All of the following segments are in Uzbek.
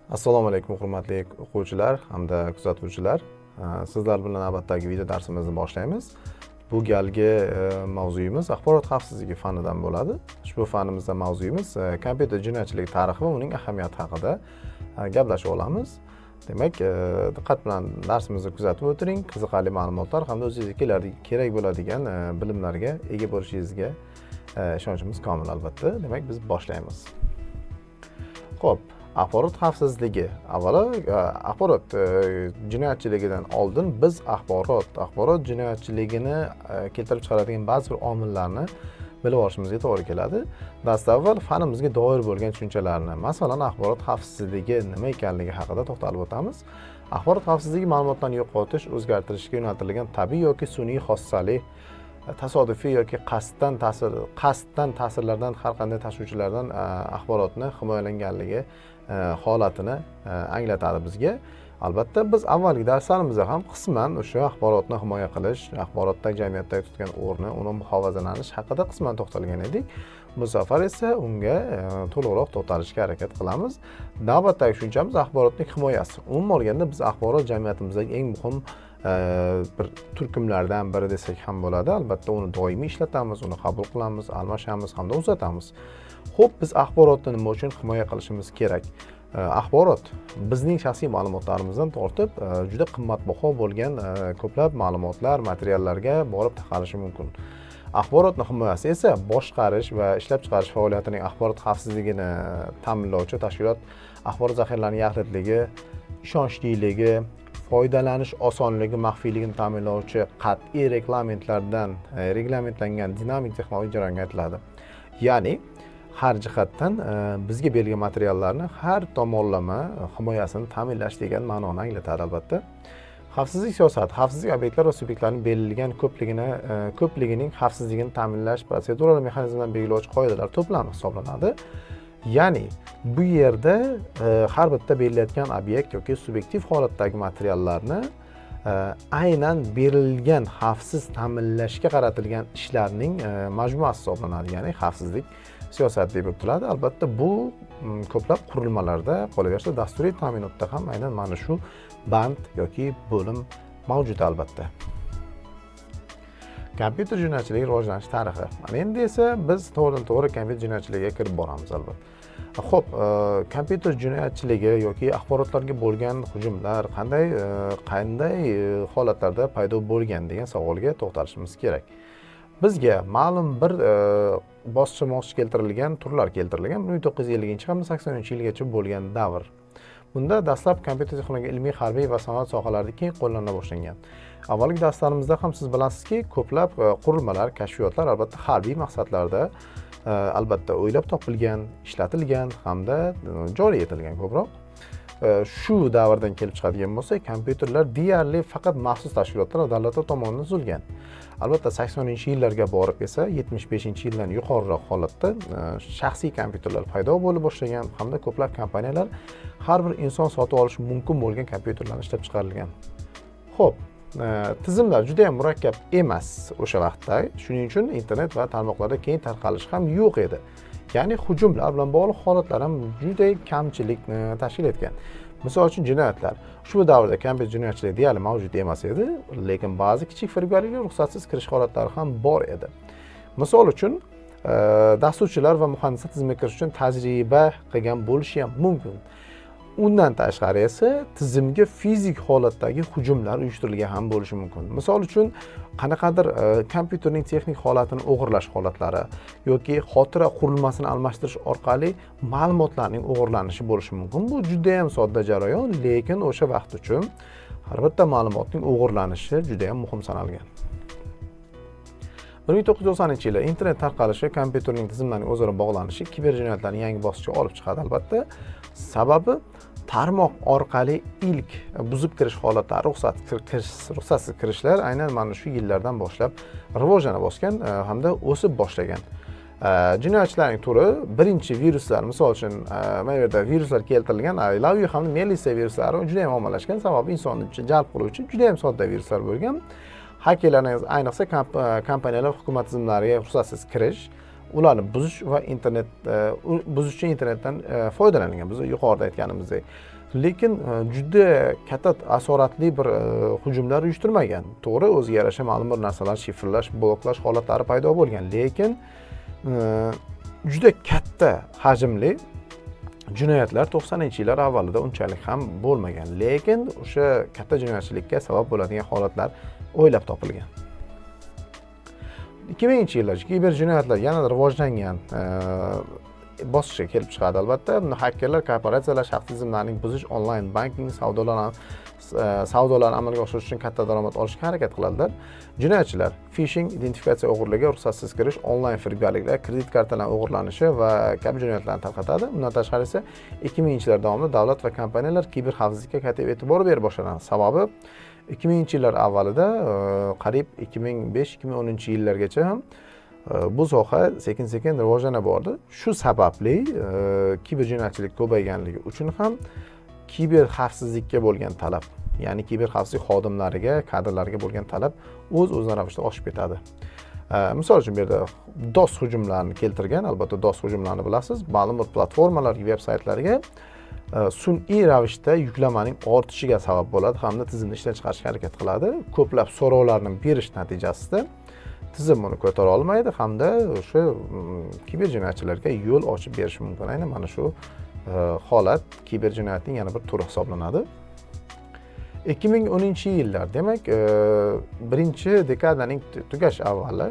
Assalomu alaykum hurmatli o'quvchilar hamda kuzatuvchilar. Sizlar bilan navbatdagi video darsimizni boshlaymiz. Bu galgi mavzuyimiz axborot xavfsizligi fanidan bo'ladi. Ushbu fanimizda mavzuyimiz kompyuter jinoyatchiligi tarixi va uning ahamiyati haqida gaplashib olamiz. Demak, diqqat bilan darsimizni kuzatib o'tiring. Qiziqarli ma'lumotlar hamda o'zingizga kerak bo'ladigan bilimlarga ega bo'lishingizga ishonchimiz komil albatta. Demak, biz boshlaymiz. Xo'p, axborot xavfsizligi. Avvalo, axborot jinoyatchiligidan oldin biz axborot jinoyatchiligini keltirib chiqaradigan ba'zi bir omillarni bilib olishimizga to'g'ri keladi. Dastavval fanimizga doir bo'lgan tushunchalarni, masalan, axborot xavfsizligi nima ekanligi haqida to'xtalib o'tamiz. Axborot xavfsizligi ma'lumotlarni yo'qotish, o'zgartirishga yo'naltirilgan tabiiy yoki sun'iy xossali, tasodifiy yoki qasddan ta'sirlardan, har qanday tashuvchilardan axborotni himoyalanganligi holatini anglatadi bizga. Albatta, biz avvalgi darslarimizda ham qisman o'sha axborotni himoya qilish, axborotdagi jamiyatdagi tutgan o'rni, uni muhofazalanish haqida qisman to'xtalgan edik. Bu safar esa unga to'liqroq to'xtalishga harakat qilamiz. Navbatdagi tushunchamiz axborotning himoyasi. Umuman olganda biz axborot jamiyatimizdagi eng muhim bir turkumlardan biri desak ham bo'ladi. Albatta, uni doimiy ishlatamiz, uni qabul qilamiz, almashamiz hamda uzatamiz. Xo'p, biz axborotni nima uchun himoya qilishimiz kerak? Axborot bizning shaxsiy ma'lumotlarimizdan tortib juda qimmatbaho bo'lgan ko'plab ma'lumotlar, materiallarga borib taqalishi mumkin. Axborotni himoyasi esa boshqarish va ishlab chiqarish faoliyatining axborot xavfsizligini ta'minlovchi tashkilot axborot zaxiralarining yaxlitligi, ishonchliligi, foydalanish osonligi, maxfiyligini ta'minlovchi qat'iy reglamentlangan dinamik texnologik jarayonga aytiladi. Ya'ni har jihatdan bizga berilgan materiallarni har tomonlama himoyasini ta'minlash degan ma'noni anglatadi albatta. Xavfsizlik siyosati xavfsizlik obyektlar va subyektlarning belgilangan ko'pligining xavfsizligini ta'minlash proseduralar mexanizmlaridan belgilovchi qoidalar to'plami hisoblanadi. Ya'ni bu yerda har bitta beriladigan obyekt yoki subyektiv holatdagi materiallarni aynan berilgan xavfsiz ta'minlashga qaratilgan ishlarning majmuasi hisoblanadi. Ya'ni xavfsizlik siyosati deb o'tiladi. Albatta, bu ko'plab qurilmalarda, qolaversa dasturiy ta'minotda ham aynan mana shu band yoki bo'lim mavjud albatta. Kompyuter jinoyatchiligi rivojlanish tarixi. Mana endi esa biz to'g'ridan-to'g'ri kompyuter jinoyatchiligiga kirib boramiz albatta. Xo'p, kompyuter jinoyatchiligi yoki axborotlarga bo'lgan hujumlar qanday holatlarda paydo bo'lgan degan savolga to'xtalishimiz kerak. Bizga ma'lum bir bosqichma-bosqich keltirilgan turlar keltirilgan 1950-80-yilgacha bo'lgan davr. Bunda dastlab kompyuter texnologiya, ilmiy, harbiy va sanoat sohalarida keng qo'llana boshlangan. Avvalgi darslarimizda ham siz bilasizki, ko'plab qurilmalar, kashfiyotlar albatta harbiy maqsadlarda albatta o'ylab topilgan, ishlatilgan hamda joriy etilgan ko'proq. Shu davrdan kelib chiqadigan bo'lsa, kompyuterlar deyarli faqat maxsus tashkilotlar va davlatlar tomonidan tuzilgan. Albatta, 80-yillarga borib esa 75-yildan yuqoriroq holatda shaxsiy kompyuterlar paydo bo'la boshlagan hamda ko'plab kompaniyalar har bir inson sotib olishi mumkin bo'lgan kompyuterlarni ishlab chiqarilgan. Xo'p, tizimlar juda ham murakkab emas o'sha vaqtda. Shuning uchun internet va tarmoqlarda keng tarqalish ham yo'q edi. Ya'ni hujumlar bilan bog'liq holatlar ham juda kamchilikni tashkil etgan. Misol uchun jinoyatlar. Ushbu davrda kompyuter jinoyatchiligi deyarli mavjud emas edi, lekin ba'zi kichik firibgarliklar, ruxsatsiz kirish holatlari ham bor edi. Misol uchun dasturchilar va muhandislar tizimga kirish uchun tajriba qilgan bo'lishi ham mumkin. Undan tashqari esa tizimga fizik holatdagi hujumlar uyushtirilgan ham bo'lishi mumkin. Misol uchun qanaqadir kompyuterning texnik holatini o'g'irlash holatlari yoki xotira qurilmasini almashtirish orqali ma'lumotlarning o'g'irlanishi bo'lishi mumkin. Bu juda ham sodda jarayon, lekin o'sha vaqt uchun har bitta ma'lumotning o'g'irlanishi juda ham muhim sanalgan. 1990-yilda internet tarqalishi, kompyuterning tizimlarining o'zaro bog'lanishi kiberjinoyatlarning yangi bosqichga olib chiqadi albatta. Sababi tarmoq orqali ilk buzib kirish holatlari, ruxsatsiz kirishlar aynan mana shu yillardan boshlab rivojlana bosgan hamda o'sib boshlagan. Jinoyatchilarning turi birinchi viruslar, misol uchun mana bu yerda viruslar keltirilgan, Lavi hamda Melissa viruslari juda ham ommalashgan, sababi insonni jalb qiluvchi juda ham sodda viruslar bo'lgan. Hakerlarning ayniqsa kompaniyalar hukumat tizimlariga ruxsatsiz kirish ularni buzish va buzuvchi internetdan foydalangan. Biz yuqorida aytganimizdek. Lekin juda katta asoratli bir hujumlar uyushtirmagan. To'g'ri, o'ziga yarasha ma'lum bir narsalar shifrlash, bloklash holatlari paydo bo'lgan. Lekin juda katta hajmli jinoyatlar 90-yillar avvalida unchalik ham bo'lmagan. Lekin o'sha katta jinoyatchilikka sabab bo'ladigan holatlar o'ylab topilgan. 2000-yillar kiber jinoyatlar yanada rivojlangan bosqichga kelib chiqadi albatta. Hakkerlar korporatsiyalar shaxsiy tizimlarning buzish, onlayn banking, savdolarni amalga oshirish uchun katta daromad olishga harakat qiladilar. Jinoyatchilar phishing, identifikatsiya o'g'irligi, ruxsatsiz kirish, onlayn firibgarliklar, kredit kartalar o'g'irlanishi va kabi jinoyatlarni tarqatadi. Bundan tashqari esa 2000-yillar davomida davlat va kompaniyalar kiber xavfsizlikka katta e'tibor bera boshlagan. Sababi 2000-yillar avvalida qariyb 2005-2010-yillargacha ham bu soha sekin-sekin rivojlana bordi. Shu sababli kiber jinoyatchilik ko'payganligi uchun ham kiber xavfsizlikka bo'lgan talab, ya'ni kiber xavfsizlik xodimlariga, kadrlarga bo'lgan talab o'z-o'zidan ravishda oshib ketadi. Misol uchun bu yerda DOS hujumlarini keltirgan, albatta DOS hujumlarini bilasiz, ma'lum bir platformalarga, veb-saytlarga sun'iy ravishda yuklamaning ortishiga sabab bo'ladi hamda tizimni ishdan chiqarishga harakat qiladi. Ko'plab so'rovlarni berish natijasida tizim buni ko'tara olmaydi hamda o'sha kiber jinoyatchilarga yo'l ochib berishi mumkin. Aynan mana shu holat kiber jinoyatning yana bir turi hisoblanadi. 2010-yillar, demak, birinchi dekadaning tugash avvali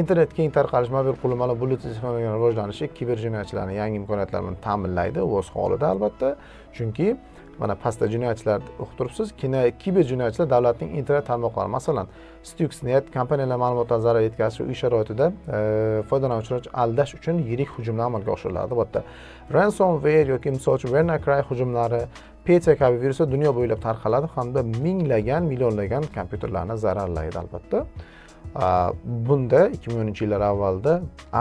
internet keng tarqalish, mobil qurilmalar, Bluetooth texnologiyalar rivojlanishi kiber jinoyatchilarning yangi imkoniyatlari bilan ta'minlaydi o'z holida albatta. Chunki mana pastda jinoyatchilar o'qib turibsiz, kiber jinoyatchilar davlatning internet tarmoqlari, masalan, Stuxnet kompaniyalar ma'lumotlarga zarar yetkazish uy sharoitida foydalanuvchilarni aldash uchun yirik hujumlar amalga oshiriladi. Albatta, ransomware yoki misol uchun WannaCry hujumlari, Petya kabi viruslar dunyo bo'ylab tarqaladi hamda minglagan, millionlagan kompyuterlarni zararlaydi albatta. Bunda 2010-yillar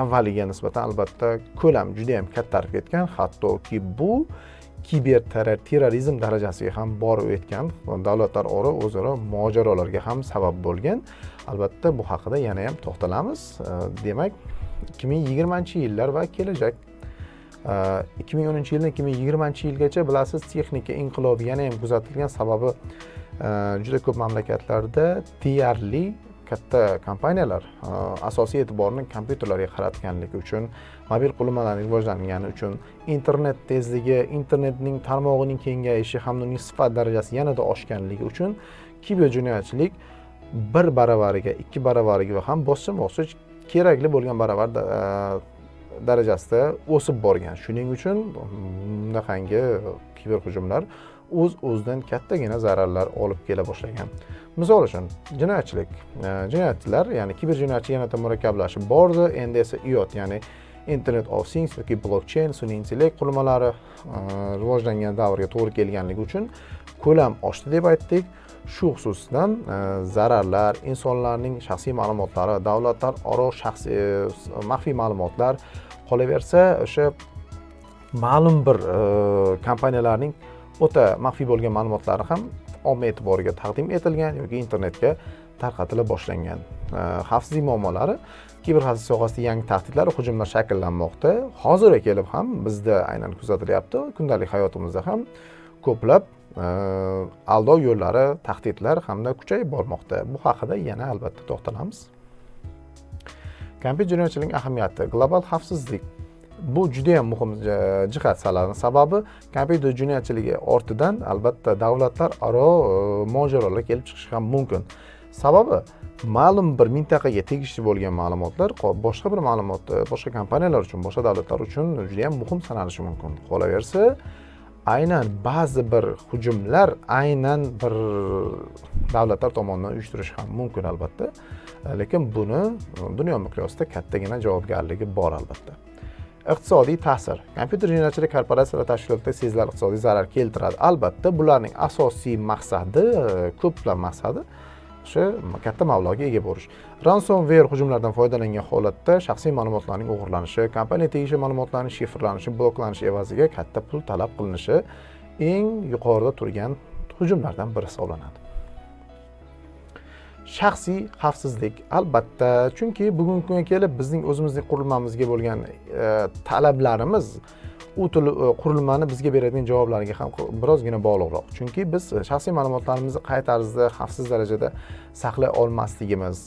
avvaliga nisbatan albatta ko'lam juda ham kattarib ketgan, hattoki bu kiber terrorizm darajasiga ham borib o'tgan, davlatlar o'zaro mojarolarga ham sabab bo'lgan. Albatta bu haqida yana ham to'xtalamiz. Demak, 2020-yillar va kelajak. 2010-yildan 2020-yilgacha bilasiz, texnika inqilobi yana ham kuzatilgan, sababi juda ko'p mamlakatlarda deyarli katta kompaniyalar asosiy e'tiborni kompyuterlarga qaratganligi uchun, mobil qurilmalarning rivojlangani uchun, internet tezligi, internetning tarmog'ining kengayishi hamda uning sifat darajasi yanada oshganligi uchun kiber jinoyatchilik bir baravariga, ikki baravariga va ham bosqichma-bosqich kerakli bo'lgan baravar darajasida o'sib borgan. Shuning uchun bunaqangi kiber hujumlar o'z-o'zidan kattagina zararlar olib kela boshlagan. Misol uchun, jinoyatchilar, ya'ni kiber jinoyatchi yanada murakkablashib bordi. Endi esa IoT, ya'ni Internet of Things yoki blockchain, sun'iy intellekt qurilmalari rivojlangan davrga to'g'ri kelganligi uchun ko'lam oshdi deb aytdik. Shu xususdan zararlar, insonlarning shaxsiy ma'lumotlari, davlatlar aro shaxsiy maxfiy ma'lumotlar, qolaversa o'sha ma'lum bir kompaniyalarning o'ta maxfiy bo'lgan ma'lumotlari ham omma e'tiboriga taqdim etilgan yoki internetga tarqatila boshlangan. Xavfsizlik muammolari, kiber xavfsizlik sohasida yangi tahdidlar va hujumlar shakllanmoqda. Hozirga kelib ham bizda aynan kuzatilyapti. Kundalik hayotimizda ham ko'plab aldov yo'llari, tahdidlar hamda kuchayib bormoqda. Bu haqida yana albatta to'xtalamiz. Kompyuter jinoyatchiligining ahamiyati, global xavfsizlik. Bu juda ham muhim jihat sanaladi. Sababi kompyuter jinoyatchiligi ortidan albatta davlatlar aro mojarolar kelib chiqishi ham mumkin. Sababi ma'lum bir mintaqaga tegishli bo'lgan ma'lumotlar boshqa bir ma'lumot, boshqa kompaniyalar uchun, boshqa davlatlar uchun juda ham muhim sanalishi mumkin. Qolaversa, aynan ba'zi bir hujumlar aynan bir davlatlar tomonidan uyushtirilishi ham mumkin albatta. Lekin buni dunyo miqyosida kattagina javobgarligi bor albatta. Iqtisodiy ta'sir. Kompyuter jinoyatchilik korporatsiyalar tashkilotida sezilarli iqtisodiy zarar keltiradi. Albatta, bularning asosiy maqsadi, ko'plab maqsadi o'sha katta mablag'ga ega bo'lish. Ransomware hujumlardan foydalangan holatda shaxsiy ma'lumotlarning o'g'irlanishi, kompaniya tegishli ma'lumotlarning shifrlanishi, bloklanishi evaziga katta pul talab qilinishi eng yuqorida turgan hujumlardan biri hisoblanadi. shaxsiy xavfsizlik albatta, chunki bugungi kunga kelib bizning o'zimizning qurilmamizga bo'lgan talablarimiz qurilmani bizga beradigan javoblarga ham birozgina bog'liqroq. Chunki biz shaxsiy ma'lumotlarimizni qay tarzda xavfsiz darajada saqlay olmasligimiz,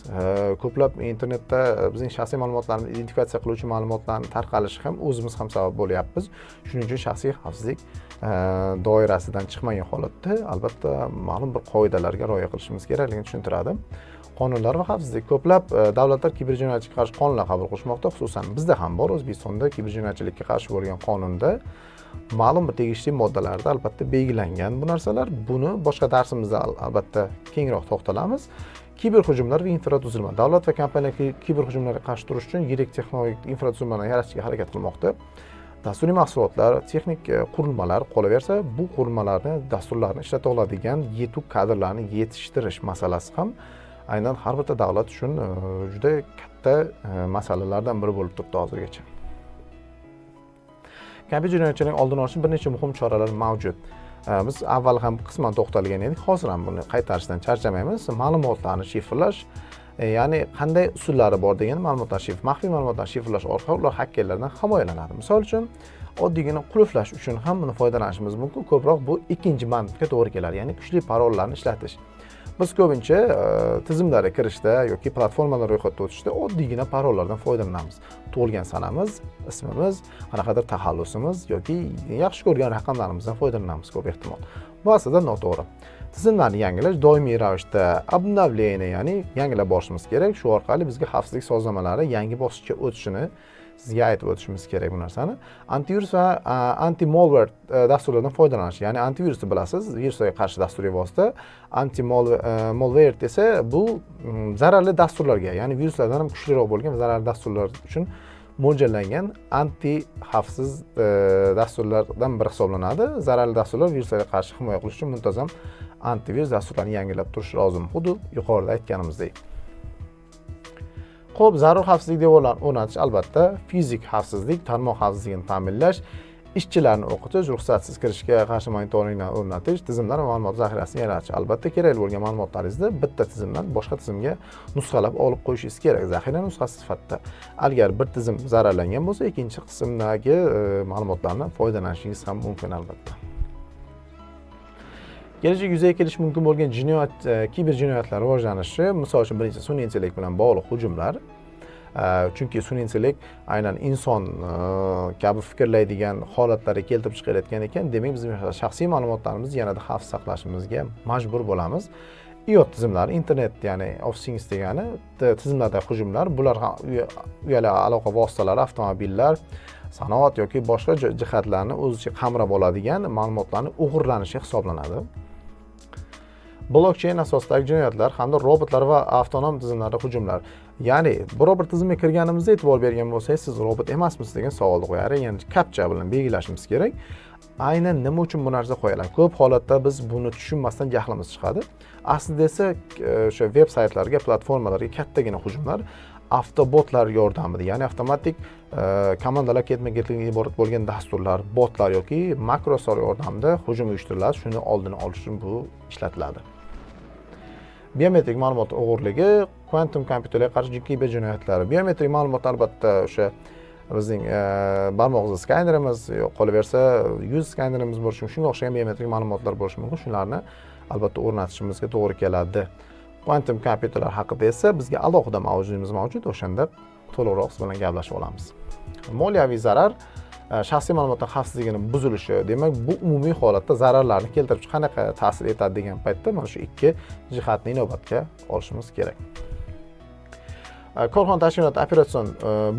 ko'plab internetda bizning shaxsiy ma'lumotlarimizni identifikatsiya qiluvchi ma'lumotlarning tarqalishi ham o'zimiz ham sabab bo'lyapmiz. Shuning uchun shaxsiy xavfsizlik doirasidan chiqmagan holatda albatta ma'lum bir qoidalarga rioya qilishimiz kerakligini tushuntiradi. Qonunlar va xavfsizlik. Ko'plab davlatlar kiberjinoyatchilikka qarshi qonunlar qabul qilishmoqda, xususan bizda ham bor. O'zbekistonda kiberjinoyatchilikka qarshi bo'lgan qonunda ma'lum bir tegishli moddalarda albatta belgilangan bu narsalar. Buni boshqa darsimizda albatta kengroq to'xtalamiz. Kiberhujumlar va infratuzilma. Davlat va kompaniyalar kiberhujumlarga qarshi turish uchun yirik texnologik infratuzilmani yaratishga harakat qilmoqda. Dasturiy mahsulotlar, texnik qurilmalar qolaversa, bu qurilmalarni, dasturlarni ishlata oladigan yetuk kadrlarni yetishtirish masalasi ham aynan har bir davlat uchun juda katta masalalardan biri bo'lib turibdi hozirgacha. Kompyuter jinoyatchiligining oldini olishning bir necha muhim choralar mavjud. Biz avval ham qisman to'xtalgan edik, hozir ham buni qaytarishdan charchamaymiz. Ma'lumotlarni shifrlash, ya'ni qanday usullari bor degan maxfiy ma'lumotlarni shifrlash orqali ular hakkerlardan himoyalanadi. Misol uchun, oddiygina qulflash uchun ham buni foydalanishimiz mumkin. Ko'proq bu ikkinchi bandga to'g'ri keladi, ya'ni kuchli parollarni ishlatish. Biz ko'pincha tizimlarga kirishda yoki platformalar ro'yxatdan o'tishda oddiygina parollardan foydalanamiz. Tug'ilgan sanamiz, ismimiz, qanaqadir taxallusimiz yoki yaxshi ko'rgan raqamlarimizdan foydalanamiz ko'p ehtimol. Bu aslida noto'g'ri. Tizimlarni yangilash doimiy ravishda obnovlение, ya'ni yangilab borishimiz kerak. Shu orqali bizga xavfsizlik sozlamalari yangi bosqichga o'tishini sizga aytib o'tishimiz kerak bu narsani. Antivirus va anti-malware dasturlardan foydalanish. Ya'ni antivirusni bilasiz, virusga qarshi dasturiy vosita. Anti-malware esa bu zararli dasturlarga, ya'ni viruslardan ham kuchliroq bo'lgan zararli dasturlar uchun mo'ljallangan anti-xavfsiz dasturlardan biri hisoblanadi. Zararli dasturlar viruslarga qarshi himoya qilish uchun muntazam antivirus dasturlarini yangilab turish lozim. Xuddi yuqorida aytganimizdek. Xo'p, zarur xavfsizlik devorlarini o'rnatish albatta fizik xavfsizlik, tarmoq xavfsizligini ta'minlash, ishchilarni o'qitish, ruxsatsiz kirishga qarshi monitoringni o'rnatish, tizimlar va ma'lumot zaxirasini yaratish. Albatta kerak bo'lgan ma'lumotlaringizni bitta tizimdan boshqa tizimga nusxalab olib qo'yishingiz kerak, zaxira nusxasi sifatida. Agar bir tizim zararlangan bo'lsa, ikkinchi qismdagi ma'lumotlarni foydalanishingiz ham mumkin albatta. Kelajak yuzaga kelishi mumkin bo'lgan kiber jinoyatlar rivojlanishi, misol uchun birinchi sun'iy intellekt bilan bog'liq hujumlar. Chunki sun'iy intellekt aynan inson kabi fikrlaydigan holatlarga keltirib chiqarayotgan ekan, demak biz shaxsiy ma'lumotlarimizni yanada xavf saqlashimizga majbur bo'lamiz. IoT tizimlari, internet, ya'ni of things degani tizimlardagi hujumlar, bular uyali aloqa vositalari, avtomobillar, sanoat yoki boshqa jihatlarni o'z ichiga qamrab oladigan ma'lumotlarni o'g'irlanishi hisoblanadi. Blockchain asosidagi jinoyatlar hamda robotlar va avtonom tizimlarda hujumlar. Ya'ni biror bir tizimga kirganimizda e'tibor bergan bo'lsangiz, siz robot emasmisiz degan savolni qo'yar, ya'ni captcha bilan belgilashimiz kerak. Aynan nima uchun bu narsa qo'yiladi? Ko'p holatda biz buni tushunmasdan jahlimiz chiqadi. Aslida esa o'sha veb saytlarga, platformalarga kattagina hujumlar avtobotlar yordamida, ya'ni avtomatik komandalar ketma-ketlikdan iborat bo'lgan dasturlar, botlar yoki makroslar yordamida hujum uyushtiriladi. Shuni oldini olish uchun bu ishlatiladi. Biometrik ma'lumot o'g'irligi, kvantum kompyuterlarga qarshi kiber jinoyatlari. Biometrik ma'lumot albatta o'sha bizning barmoq izi skanerimiz, qolaversa yuz skanerimiz bo'lishi mumkin, shunga o'xshagan biometrik ma'lumotlar bo'lishi mumkin. Shularni albatta o'rnatishimizga to'g'ri keladi. Kvantum kompyuterlar haqida esa bizga alohida mavzuimiz mavjud, o'shanda to'liqroq siz bilan gaplashib olamiz. Moliyaviy zarar, shaxsiy ma'lumotlar xavfsizligini buzilishi, demak bu umumiy holatda zararlarni keltirib qanaqa ta'sir etadi degan paytda mana shu ikki jihatni inobatga olishimiz kerak. Korxona tashkiloti operatsion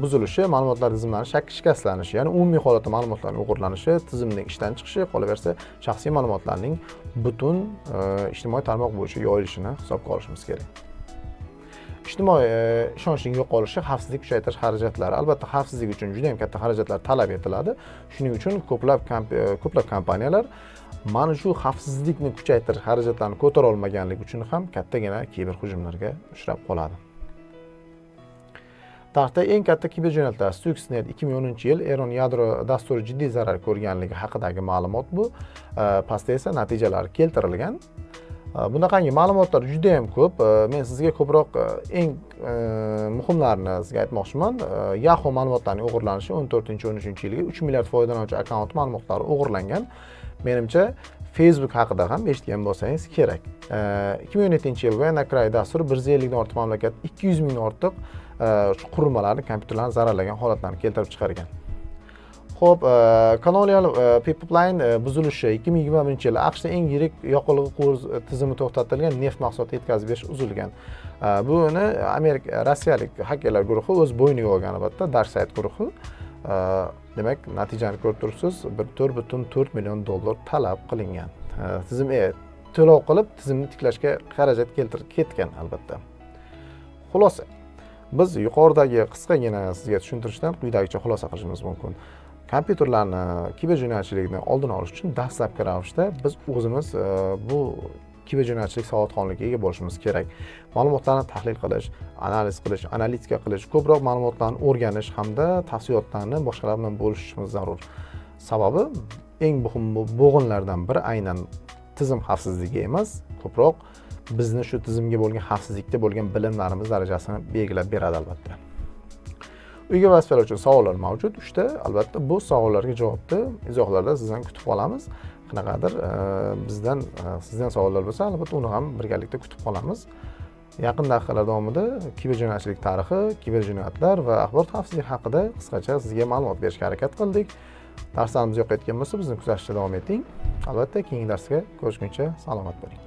buzilishi, ma'lumotlar tizimlarining shikastlanishi, ya'ni umumiy holatda ma'lumotlarning o'g'irlanishi, tizimning ishdan chiqishi, qolaversa shaxsiy ma'lumotlarning butun ijtimoiy tarmoq bo'yicha yoyilishini hisobga olishimiz kerak. Ijtimoiy ishonchning yo'qolishi, xavfsizlik kuchaytirish xarajatlari. Albatta xavfsizlik uchun juda ham katta xarajatlar talab etiladi. Shuning uchun ko'plab kompaniyalar mana shu xavfsizlikni kuchaytirish xarajatlarini ko'tara olmaganligi uchun ham kattagina kiber hujumlarga uchrab qoladi. Tarixda eng katta kiber jinoyatlar Stuxnet 2010-yil Eron yadro dasturi jiddiy zarar ko'rganligi haqidagi ma'lumot bu. Pastda esa natijalar keltirilgan. Bunaqangi ma'lumotlar juda ham ko'p. Men sizga ko'proq eng muhimlarini sizga aytmoqchiman. Yahoo ma'lumotlarining o'g'irlanishi 14-13-yilga 3 milliard foydalanuvchi akkaunt ma'lumotlari o'g'irlangan. Menimcha Facebook haqida ham eshitgan bo'lsangiz kerak. 2017-yil WannaCry dasturi 150 dan ortiq mamlakat 200 mingdan ortiq qurilmalarni, kompyuterlarni zararlagan holatlarni keltirib chiqargan. Xo'p, Colonial Pipeline buzilishi 2021-yil AQShda eng yirik yoqilg'i quvur tizimi to'xtatilgan neft mahsuloti yetkazib berish uzilgan. Buni Rossiyalik hakerlar guruhi o'z bo'yniga olgan albatta, DarkSide guruhi. Demak, natijani ko'rib turibsiz, 4,4 million dollar talab qilingan. Tizim to'lov qilib, tizimni tiklashga xarajat keltirib ketgan albatta. Xulosa, biz yuqoridagi qisqagina sizga tushuntirishdan quyidagicha xulosa qilishimiz mumkin. Kompyuterlarni kiberjinoyatchilikni oldini olish uchun dastlabki ravishda biz o'zimiz bu kiberjinoyatchilik savodxonligiga ega bo'lishimiz kerak. Ma'lumotlarni tahlil qilish, analiz qilish, analitika qilish, ko'proq ma'lumotlarni o'rganish hamda tafsilotlarni boshqalar bilan bo'lishishimiz zarur. Sababi eng muhim bo'g'inlardan biri aynan tizim xavfsizligi emas, ko'proq bizni shu tizimga bo'lgan xavfsizlikda bo'lgan bilimlarimiz darajasini belgilab beradi albatta. Uyga vazifalar uchun savollar mavjud. 3 ta. Albatta bu savollarga javobni izohlarda sizdan kutib qolamiz. Qanaqadir sizdan savollar bo'lsa, albatta uni ham birgalikda kutib qolamiz. Yaqin daqiqalar davomida kiberjinoyatchilik tarixi, kiberjinoyatlar va axborot xavfsizligi haqida qisqacha sizga ma'lumot berishga harakat qildik. Darslarimiz yoqayotgan bo'lsa, bizni kuzatishda davom eting. Albatta, keyingi darsga ko'rishguncha salomat bo'ling.